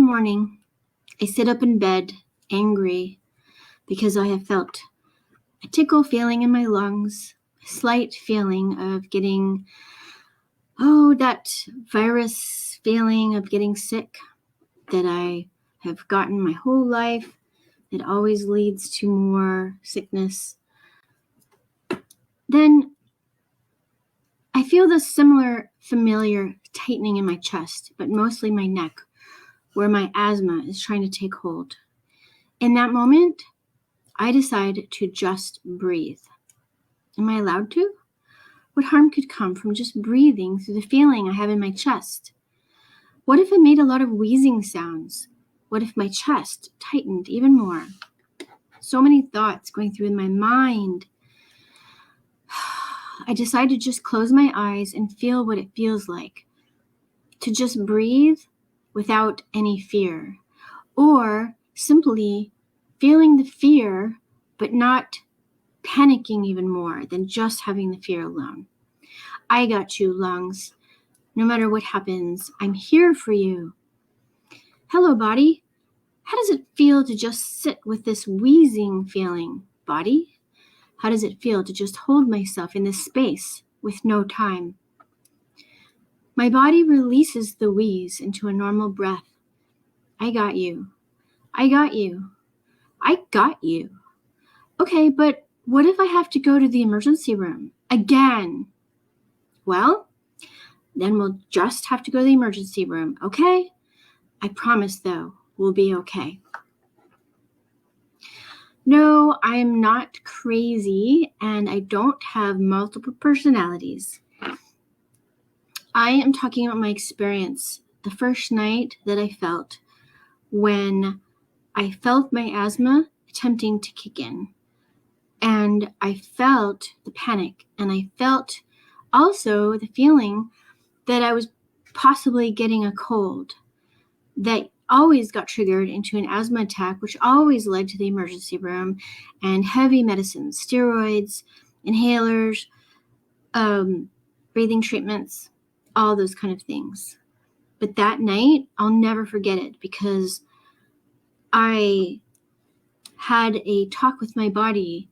morning, I sit up in bed, angry, because I have felt a tickle feeling in my lungs, a slight feeling of getting, that virus feeling of getting sick that I have gotten my whole life. It always leads to more sickness. Then I feel this familiar tightening in my chest, but mostly my neck, where my asthma is trying to take hold. In that moment, I decide to just breathe. Am I allowed to? What harm could come from just breathing through the feeling I have in my chest? What if I made a lot of wheezing sounds? What if my chest tightened even more? So many thoughts going through in my mind. I decide to just close my eyes and feel what it feels like to just breathe without any fear, or simply feeling the fear but not panicking even more than just having the fear alone. I got you, lungs. No matter what happens, I'm here for you. Hello, body. How does it feel to just sit with this wheezing feeling, body? How does it feel to just hold myself in this space with no time? My body releases the wheeze into a normal breath. I got you. I got you. I got you. Okay, but what if I have to go to the emergency room again? Well, then we'll just have to go to the emergency room, okay? I promise, though, we'll be okay. No, I'm not crazy, and I don't have multiple personalities. I am talking about my experience the first night that I felt when I felt my asthma attempting to kick in. And I felt the panic, and I felt also the feeling that I was possibly getting a cold that always got triggered into an asthma attack, which always led to the emergency room and heavy medicines, steroids, inhalers, breathing treatments, all those kind of things. But that night, I'll never forget it because I had a talk with my body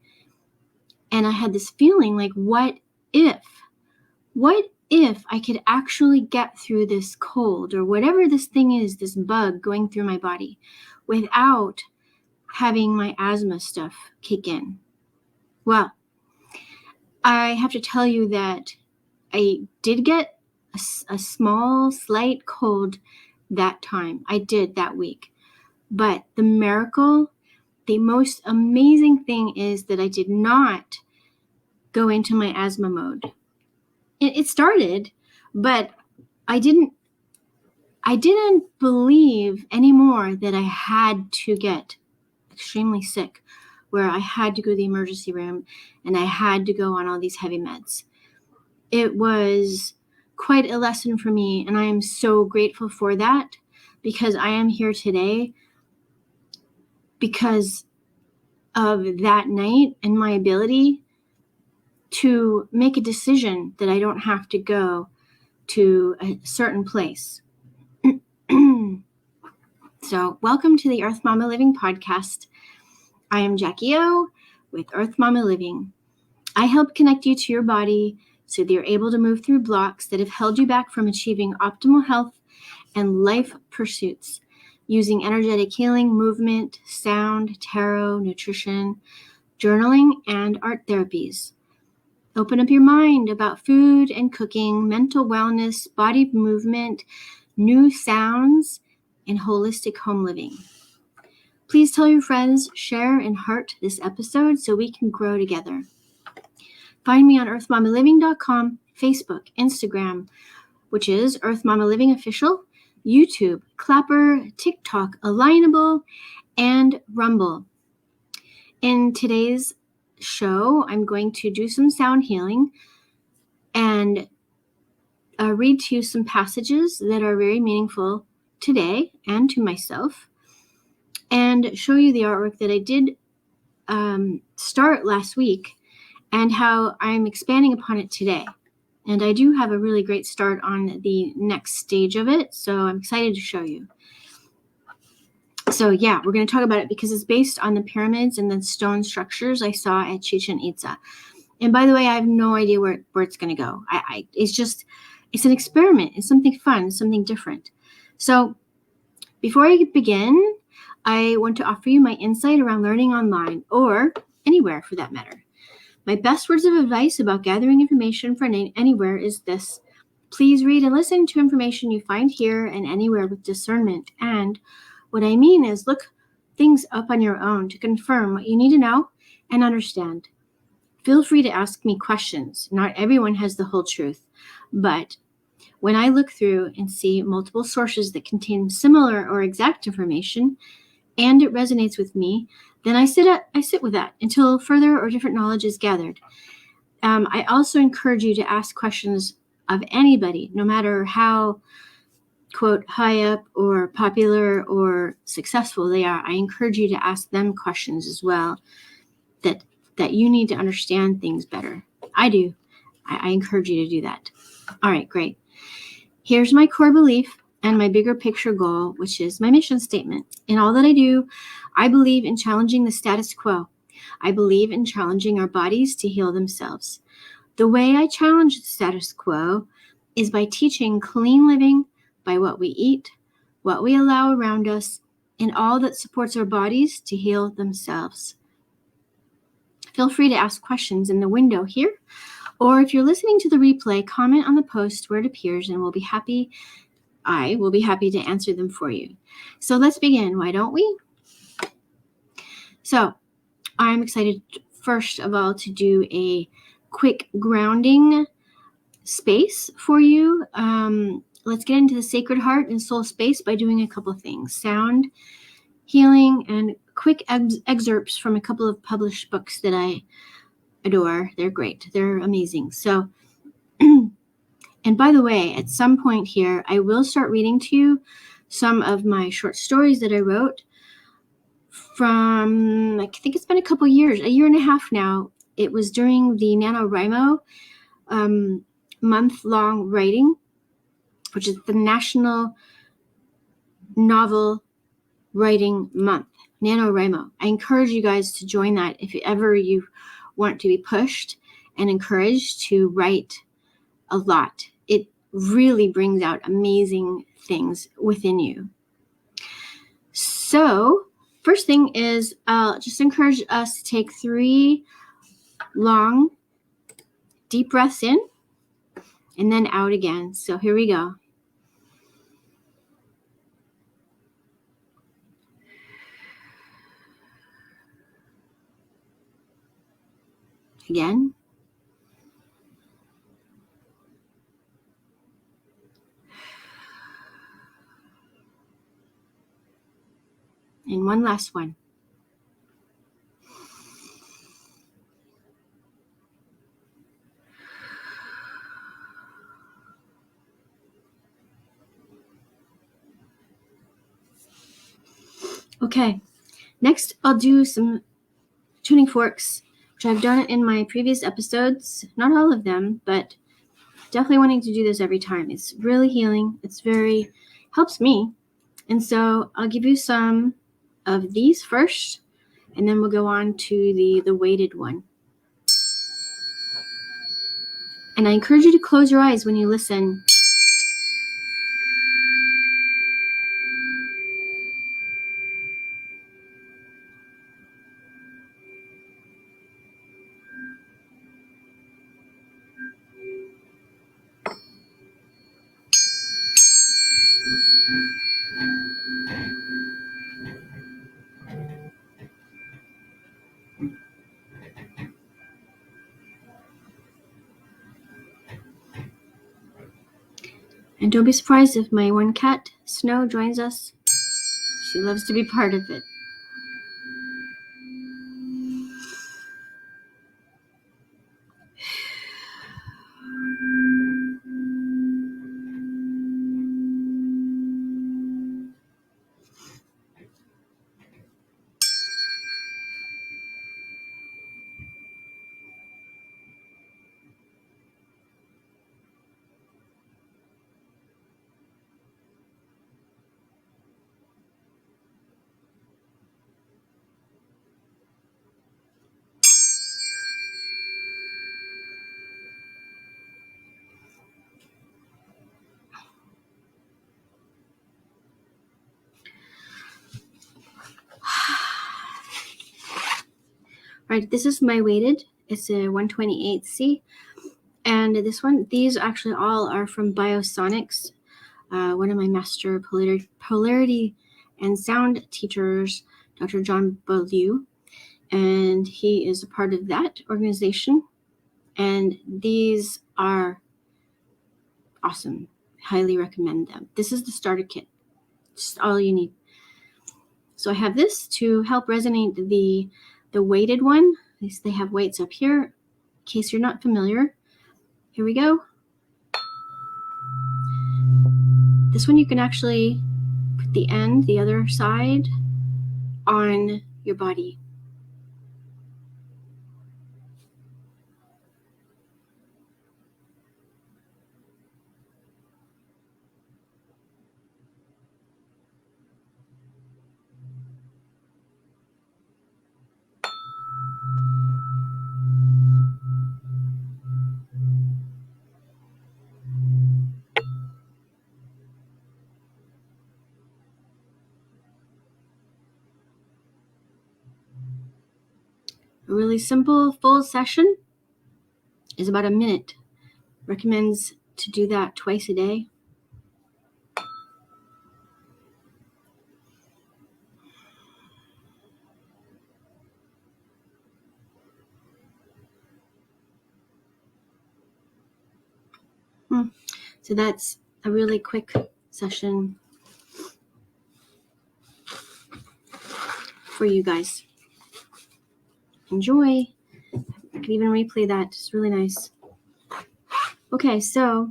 and I had this feeling like, what if I could actually get through this cold or whatever this thing is, this bug going through my body without having my asthma stuff kick in? Well, I have to tell you that I did get a small, slight cold that time. I did that week. But the miracle, the most amazing thing is that I did not go into my asthma mode. It started, but I didn't believe anymore that I had to get extremely sick, where I had to go to the emergency room and I had to go on all these heavy meds. It was quite a lesson for me, and I am so grateful for that because I am here today because of that night and my ability to make a decision that I don't have to go to a certain place. So welcome to the Earth Momma Living podcast. I am Jackie O with Earth Momma Living. I help connect you to your body so that you're able to move through blocks that have held you back from achieving optimal health and life pursuits using energetic healing, movement, sound, tarot, nutrition, journaling, and art therapies. Open up your mind about food and cooking, mental wellness, body movement, new sounds, and holistic home living. Please tell your friends, share, and heart this episode so we can grow together. Find me on earthmommaliving.com, Facebook, Instagram, which is Earth Momma Living Official, YouTube, Clapper, TikTok, Alignable, and Rumble. In today's show, I'm going to do some sound healing and read to you some passages that are very meaningful today and to myself, and show you the artwork that I did start last week and how I'm expanding upon it today. And I do have a really great start on the next stage of it, so I'm excited to show you. So yeah, we're going to talk about it because it's based on the pyramids and the stone structures I saw at Chichen Itza. And by the way, I have no idea where it's going to go. It's an experiment. It's something fun, something different. So before I begin, I want to offer you my insight around learning online, or anywhere for that matter. My best words of advice about gathering information from anywhere is this: please read and listen to information you find here and anywhere with discernment. And what I mean is look things up on your own to confirm what you need to know and understand. Feel free to ask me questions. Not everyone has the whole truth, but when I look through and see multiple sources that contain similar or exact information, and it resonates with me, then I sit with that until further or different knowledge is gathered. I also encourage you to ask questions of anybody, no matter how, quote, high up or popular or successful they are. I encourage you to ask them questions as well, that you need to understand things better. I do. I encourage you to do that. All right, great. Here's my core belief and my bigger picture goal, which is my mission statement. In all that I do, I believe in challenging the status quo. I believe in challenging our bodies to heal themselves. The way I challenge the status quo is by teaching clean living by what we eat, what we allow around us, and all that supports our bodies to heal themselves. Feel free to ask questions in the window here, or if you're listening to the replay, comment on the post where it appears, and I will be happy to answer them for you. So let's begin, why don't we? So I'm excited, first of all, to do a quick grounding space for you. Let's get into the sacred heart and soul space by doing a couple of things: sound healing and quick excerpts from a couple of published books that I adore. They're great. They're amazing. So, and by the way, at some point here, I will start reading to you some of my short stories that I wrote from, I think it's been a year and a half now. It was during the NaNoWriMo month-long writing, which is the National Novel Writing Month, NaNoWriMo. I encourage you guys to join that if ever you want to be pushed and encouraged to write a lot. It really brings out amazing things within you. So, first thing is, I'll just encourage us to take 3 long, deep breaths in and then out again. So here we go. Again. And one last one. Okay, next I'll do some tuning forks, which I've done in my previous episodes. Not all of them, but definitely wanting to do this every time. It's really healing. Helps me. And so I'll give you some of these first, and then we'll go on to the weighted one. And I encourage you to close your eyes when you listen. And don't be surprised if my one cat, Snow, joins us. She loves to be part of it. right, this is my weighted. It's a 128C. And these actually all are from Biosonics, one of my master polarity and sound teachers, Dr. John Beaulieu. And he is a part of that organization. And these are awesome. Highly recommend them. This is the starter kit. Just all you need. So I have this to help resonate the weighted one. They have weights up here. In case you're not familiar, here we go. This one you can actually put the other side, on your body. A really simple full session is about a minute. Recommends to do that twice a day. So that's a really quick session for you guys. Enjoy. I can even replay that. It's really nice. Okay, so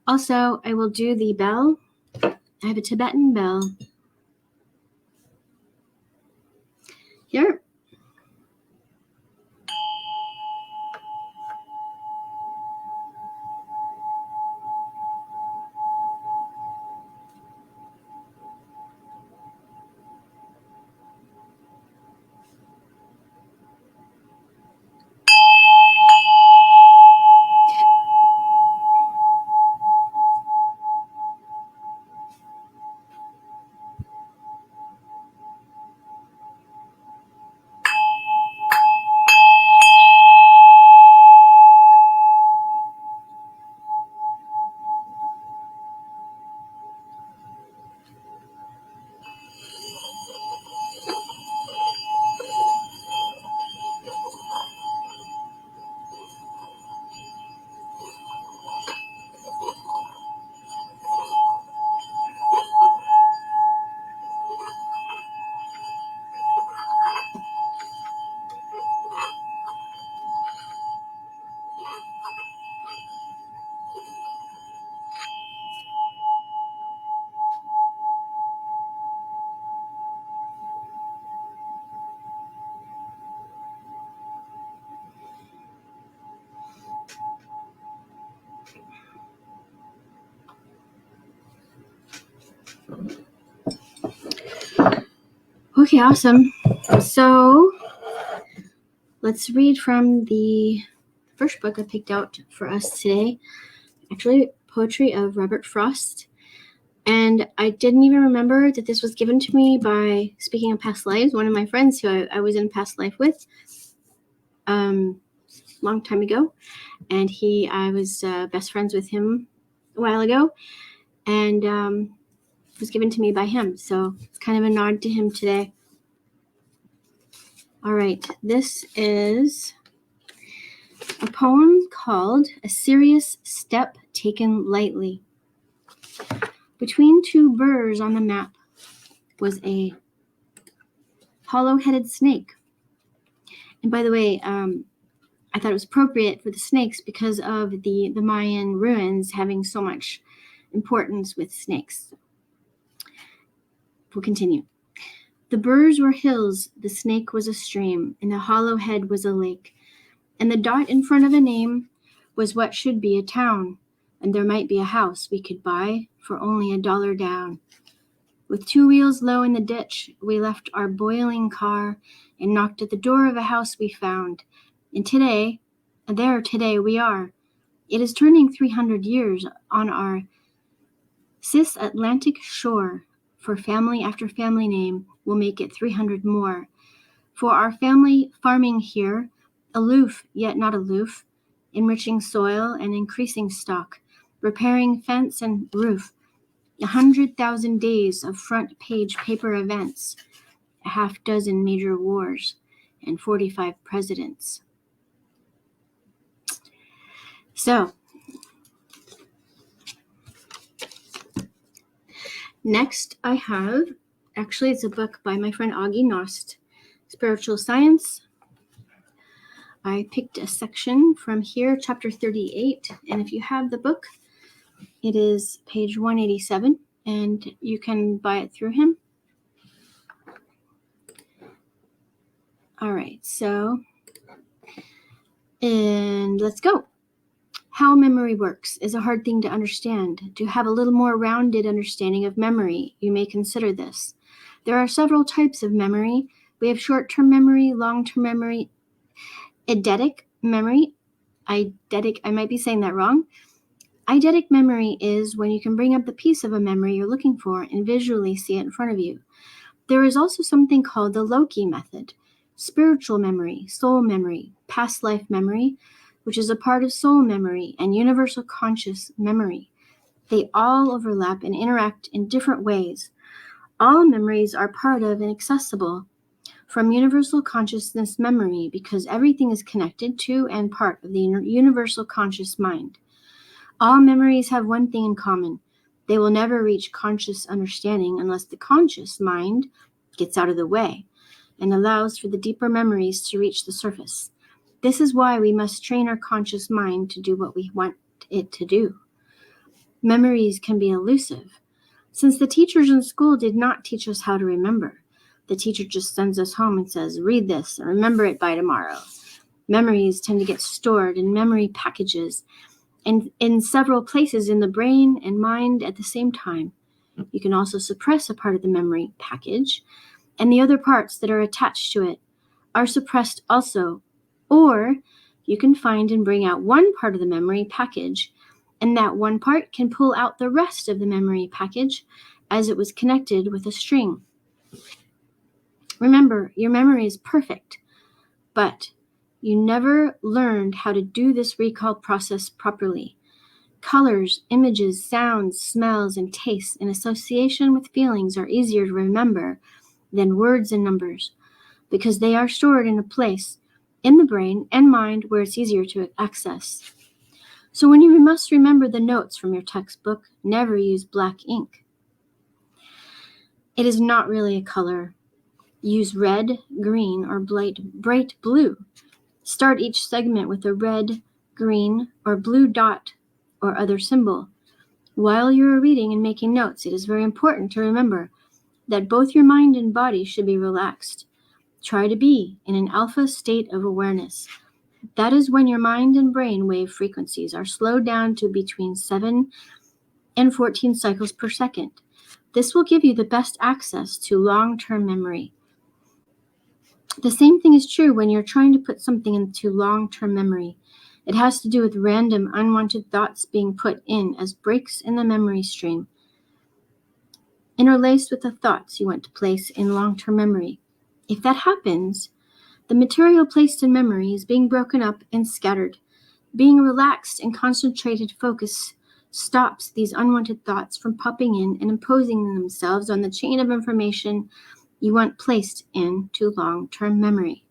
also I will do the bell. I have a Tibetan bell here. Okay, awesome. So let's read from the first book I picked out for us today. Actually, poetry of Robert Frost. And I didn't even remember that this was given to me by, speaking of past lives, one of my friends who I was in past life with long time ago. And I was best friends with him a while ago. And it was given to me by him. So it's kind of a nod to him today. All right, this is a poem called A Serious Step Taken Lightly. Between two burrs on the map was a hollow-headed snake. And by the way, I thought it was appropriate for the snakes because of the Mayan ruins having so much importance with snakes. We'll continue. The burrs were hills, the snake was a stream, and the hollow head was a lake. And the dot in front of a name was what should be a town, and there might be a house we could buy for only $1 down. With 2 wheels low in the ditch, we left our boiling car and knocked at the door of a house we found. And today we are. It is turning 300 years on our cis-Atlantic shore. For family after family name will make it 300 more. For our family farming here, aloof yet not aloof, enriching soil and increasing stock, repairing fence and roof, 100,000 days of front-page paper events, a half-dozen major wars, and 45 presidents. So, next I have, actually it's a book by my friend Aage Nost, Spiritual Science. I picked a section from here, chapter 38, and if you have the book, it is page 187, and you can buy it through him. All right, and let's go. How memory works is a hard thing to understand. To have a little more rounded understanding of memory, you may consider this. There are several types of memory. We have short-term memory, long-term memory, eidetic memory. I might be saying that wrong. Eidetic memory is when you can bring up the piece of a memory you're looking for and visually see it in front of you. There is also something called the Loki method, spiritual memory, soul memory, past life memory, which is a part of soul memory, and universal conscious memory. They all overlap and interact in different ways. All memories are part of and accessible from universal consciousness memory because everything is connected to and part of the universal conscious mind. All memories have one thing in common. They will never reach conscious understanding unless the conscious mind gets out of the way and allows for the deeper memories to reach the surface. This is why we must train our conscious mind to do what we want it to do. Memories can be elusive. Since the teachers in school did not teach us how to remember, the teacher just sends us home and says, read this and remember it by tomorrow. Memories tend to get stored in memory packages and in several places in the brain and mind at the same time. You can also suppress a part of the memory package, and the other parts that are attached to it are suppressed also. Or you can find and bring out one part of the memory package, and that one part can pull out the rest of the memory package as it was connected with a string. Remember, your memory is perfect, but you never learned how to do this recall process properly. Colors, images, sounds, smells, and tastes in association with feelings are easier to remember than words and numbers because they are stored in a place in the brain and mind where it's easier to access. So when you must remember the notes from your textbook, never use black ink. It is not really a color. Use red, green, or bright blue. Start each segment with a red, green, or blue dot or other symbol. While you are reading and making notes, it is very important to remember that both your mind and body should be relaxed. Try to be in an alpha state of awareness. That is when your mind and brain wave frequencies are slowed down to between 7 and 14 cycles per second. This will give you the best access to long-term memory. The same thing is true when you're trying to put something into long-term memory. It has to do with random, unwanted thoughts being put in as breaks in the memory stream, interlaced with the thoughts you want to place in long-term memory. If that happens, the material placed in memory is being broken up and scattered. Being relaxed and concentrated focus stops these unwanted thoughts from popping in and imposing themselves on the chain of information you want placed into long-term memory.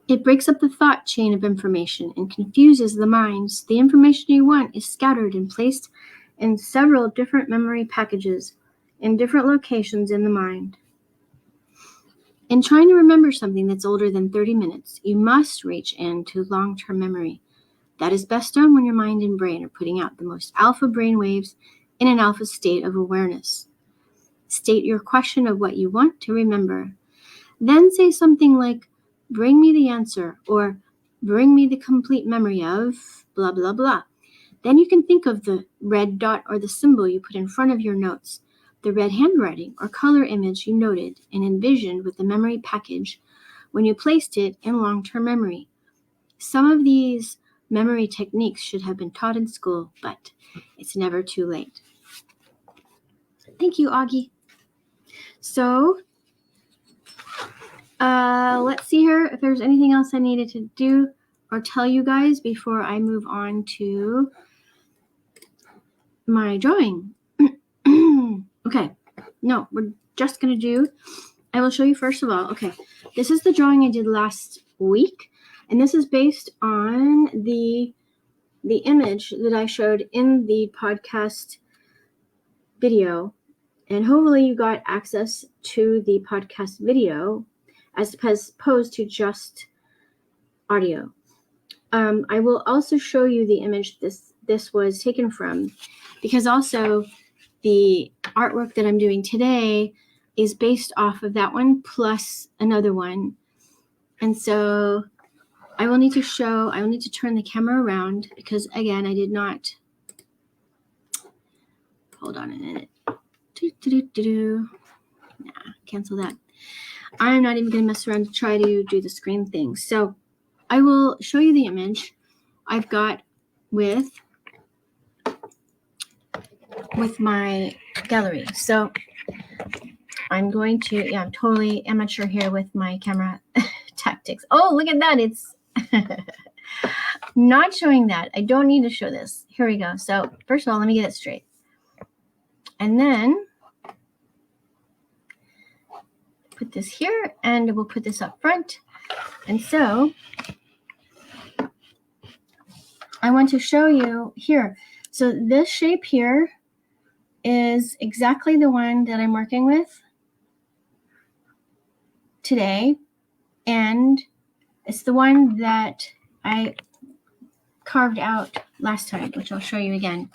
It breaks up the thought chain of information and confuses the minds. The information you want is scattered and placed in several different memory packages in different locations in the mind. In trying to remember something that's older than 30 minutes, you must reach into long-term memory. That is best done when your mind and brain are putting out the most alpha brain waves in an alpha state of awareness. State your question of what you want to remember. Then say something like, bring me the answer, or bring me the complete memory of blah, blah, blah. Then you can think of the red dot or the symbol you put in front of your notes, the red handwriting or color image you noted and envisioned with the memory package when you placed it in long-term memory. Some of these memory techniques should have been taught in school, but it's never too late. Thank you, Aage. So Let's see here if there's anything else I needed to do or tell you guys before I move on to my drawing. Okay, no, we're just gonna do, I will show you first of all, okay, this is the drawing I did last week, and this is based on the image that I showed in the podcast video, and hopefully you got access to the podcast video as opposed to just audio. I will also show you the image this was taken from, because also the artwork that I'm doing today is based off of that one plus another one. And so I will need to turn the camera around because, again, I did not, hold on a minute. Nah, cancel that. I'm not even going to mess around to try to do the screen thing. So I will show you the image I've got with my gallery. So I'm going to, I'm totally amateur here with my camera tactics. Oh, look at that. It's not showing that. I don't need to show this. Here we go. So first of all, let me get it straight. And then put this here, and we'll put this up front. And so I want to show you here. So this shape here is exactly the one that I'm working with today, and it's the one that I carved out last time, which I'll show you again.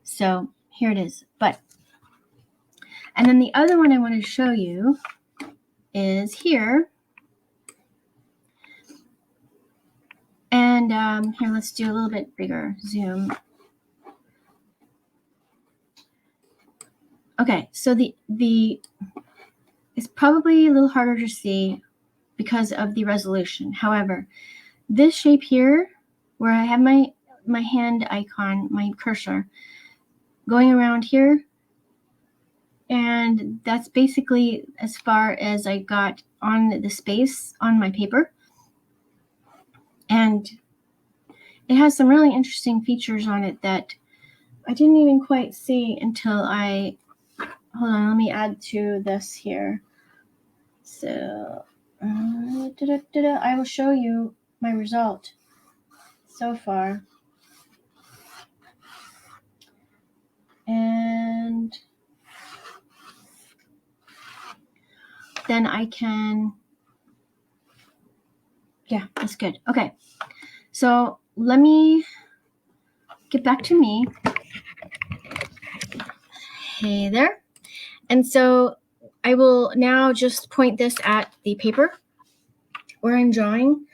So here it is. And then the other one I want to show you is here. And here, let's do a little bit bigger zoom. Okay, so the it's probably a little harder to see because of the resolution. However, this shape here, where I have my hand icon, my cursor, going around here, and that's basically as far as I got on the space on my paper. And it has some really interesting features on it that I didn't even quite see until hold on, let me add to this here. So I will show you my result so far. And then I can, yeah, that's good. Okay, so let me get back to me. Hey there. And so I will now just point this at the paper where I'm drawing,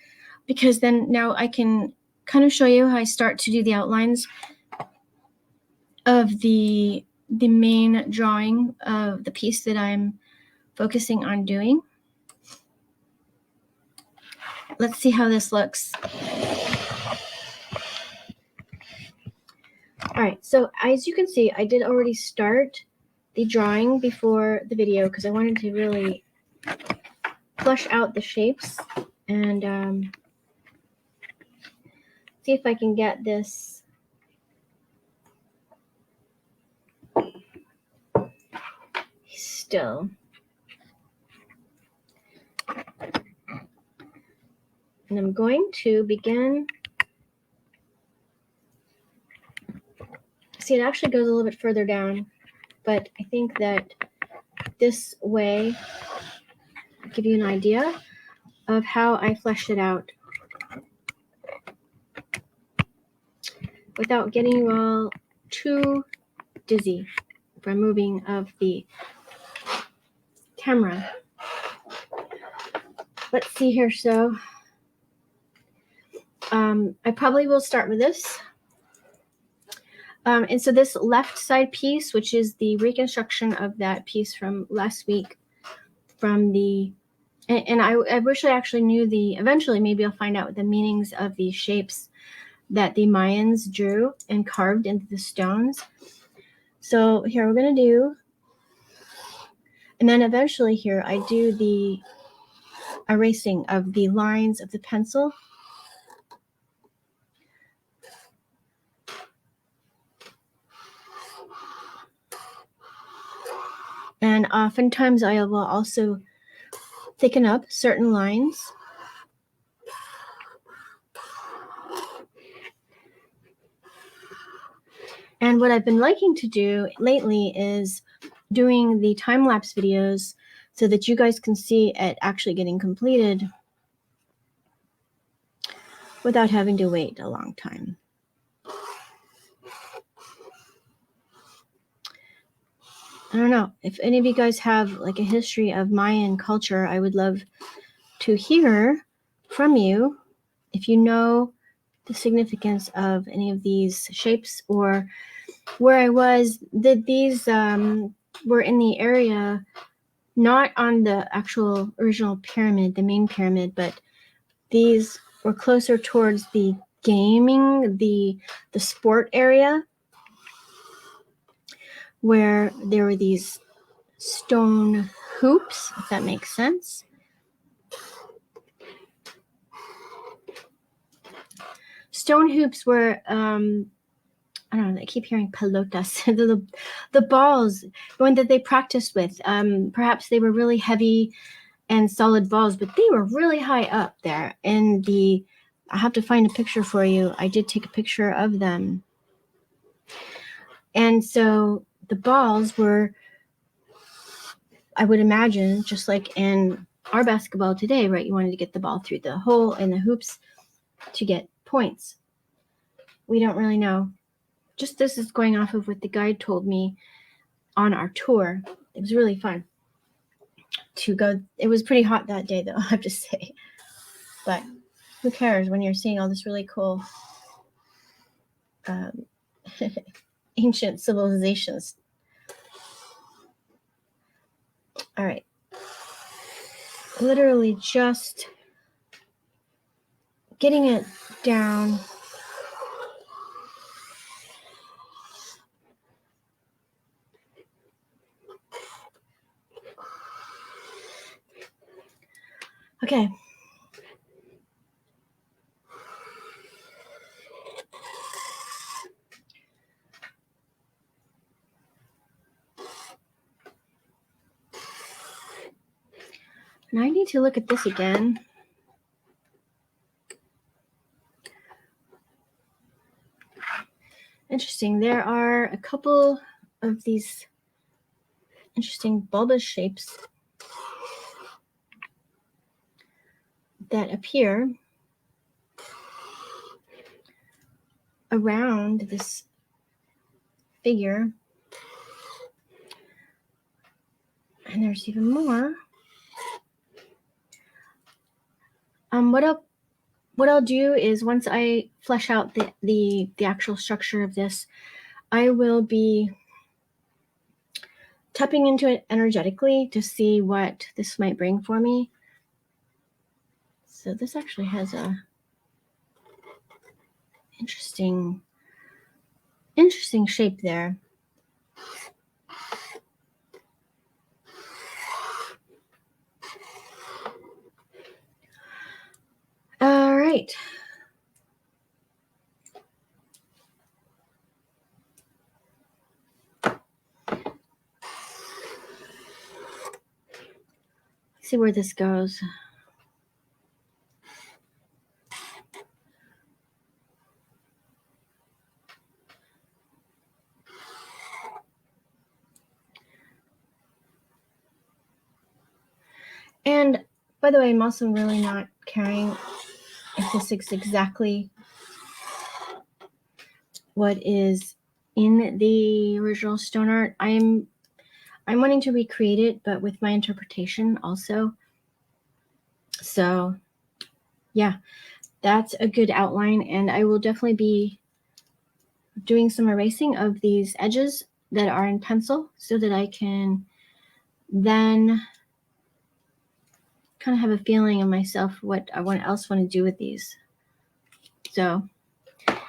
because then now I can kind of show you how I start to do the outlines of the main drawing of the piece that I'm focusing on doing. Let's see how this looks. All right, so as you can see, I did already start the drawing before the video because I wanted to really flesh out the shapes and see if I can get this still. And I'm going to begin. See, it actually goes a little bit further down, but I think that this way will give you an idea of how I fleshed it out without getting you all too dizzy from moving of the camera. Let's see here. So I probably will start with this. And so this left side piece, which is the reconstruction of that piece from last week, from the, and I wish I actually knew eventually maybe I'll find out the meanings of these shapes that the Mayans drew and carved into the stones. So here we're going to do, and then eventually here I do erasing of the lines of the pencil. And oftentimes I will also thicken up certain lines. And what I've been liking to do lately is doing the time-lapse videos so that you guys can see it actually getting completed without having to wait a long time. I don't know if any of you guys have like a history of Mayan culture. I would love to hear from you if you know the significance of any of these shapes, or where I was, that these were in the area, not on the actual original pyramid, the main pyramid, but these were closer towards the gaming, the sport area, where there were these stone hoops, if that makes sense. Stone hoops were, I don't know, I keep hearing pelotas, the balls, the one that they practiced with. Perhaps they were really heavy and solid balls, but they were really high up there. And I have to find a picture for you. I did take a picture of them. And so the balls were, I would imagine, just like in our basketball today, right? You wanted to get the ball through the hole in the hoops to get points. We don't really know. Just this is going off of what the guide told me on our tour. It was really fun to go. It was pretty hot that day, though, I have to say. But who cares when you're seeing all this really cool ancient civilizations. All right. Literally just getting it down. Okay. And I need to look at this again. Interesting. There are a couple of these interesting bulbous shapes that appear around this figure. And there's even more. What I'll do is, once I flesh out the actual structure of this, I will be tapping into it energetically to see what this might bring for me. So this actually has a interesting shape there. All right. Let's see where this goes. And by the way, I'm also really not caring if this is exactly what is in the original stone art. I'm wanting to recreate it, but with my interpretation also. So yeah, that's a good outline, and I will definitely be doing some erasing of these edges that are in pencil so that I can then kind of have a feeling in myself what I else want to do with these. So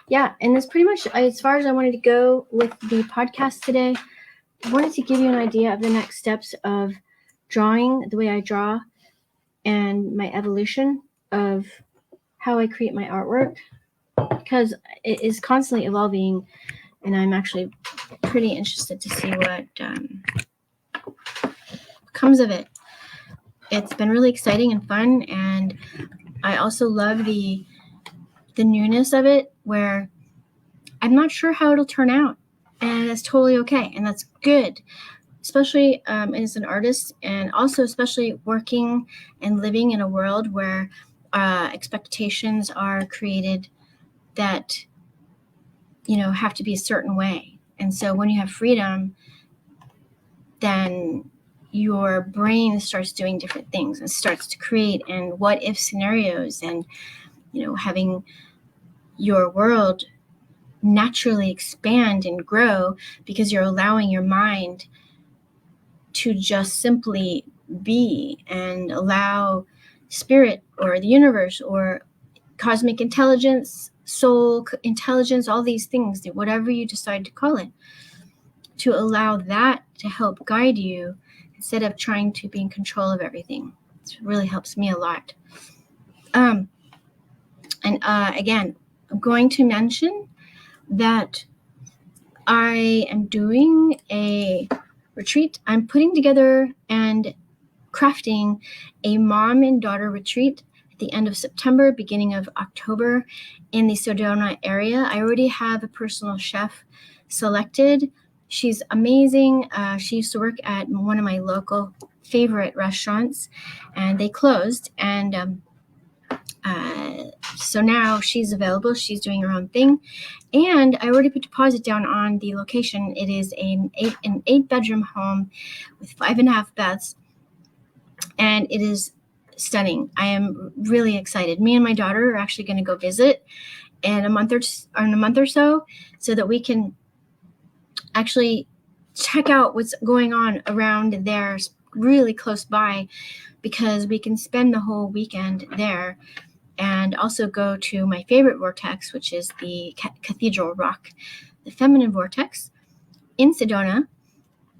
yeah, and that's pretty much as far as I wanted to go with the podcast today. I wanted to give you an idea of the next steps of drawing the way I draw. and my evolution of how I create my artwork, because it is constantly evolving, and I'm actually pretty interested to see what comes of it. It's been really exciting and fun, and I also love the newness of it, where I'm not sure how it'll turn out, and that's totally okay, and that's good, especially as an artist, and also especially working and living in a world where expectations are created that, you know, have to be a certain way. And so when you have freedom, then your brain starts doing different things and starts to create and what if scenarios, and, you know, having your world naturally expand and grow because you're allowing your mind to just simply be, and allow spirit or the universe or cosmic intelligence, soul intelligence, all these things, whatever you decide to call it, to allow that to help guide you instead of trying to be in control of everything. It really helps me a lot. Again, I'm going to mention that I am doing a retreat. I'm putting together and crafting a mom and daughter retreat at the end of September, beginning of October in the Sedona area. I already have a personal chef selected. She's amazing. She used to work at one of my local favorite restaurants, and they closed. And so now she's available. She's doing her own thing. And I already put deposit down on the location. It is an 8-bedroom home with 5.5 baths. And it is stunning. I am really excited. Me and my daughter are actually going to go visit in a month or so that we can actually check out what's going on around there really close by, because we can spend the whole weekend there and also go to my favorite vortex, which is the Cathedral Rock, the feminine vortex in Sedona.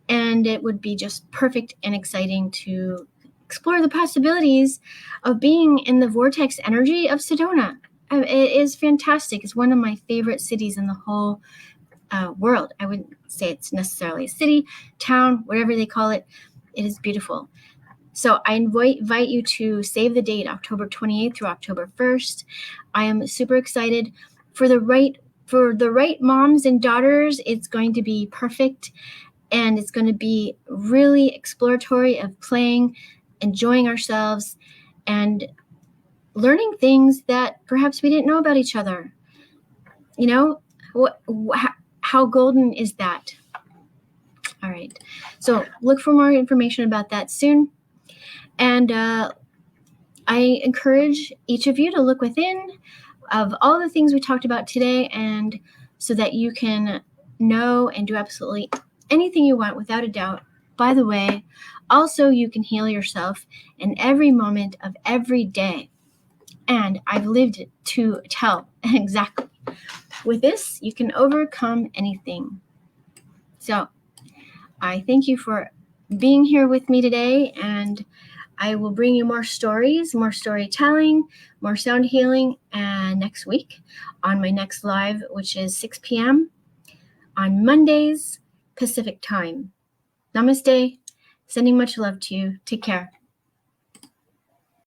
And it would be just perfect and exciting to explore the possibilities of being in the vortex energy of Sedona. It is fantastic. It's one of my favorite cities in the whole world. I wouldn't say it's necessarily a city, town, whatever they call it. It is beautiful. So I invite you to save the date, October 28th through October 1st. I am super excited. For the right moms and daughters, it's going to be perfect. And it's going to be really exploratory of playing, enjoying ourselves, and learning things that perhaps we didn't know about each other. You know, how golden is that? All right. So look for more information about that soon. And I encourage each of you to look within of all the things we talked about today, and so that you can know and do absolutely anything you want without a doubt. By the way, also you can heal yourself in every moment of every day. And I've lived it to tell exactly. With this, you can overcome anything. So I thank you for being here with me today, and I will bring you more stories, more storytelling, more sound healing, and next week on my next live, which is 6 p.m. on Mondays, Pacific time. Namaste. Sending much love to you. Take care.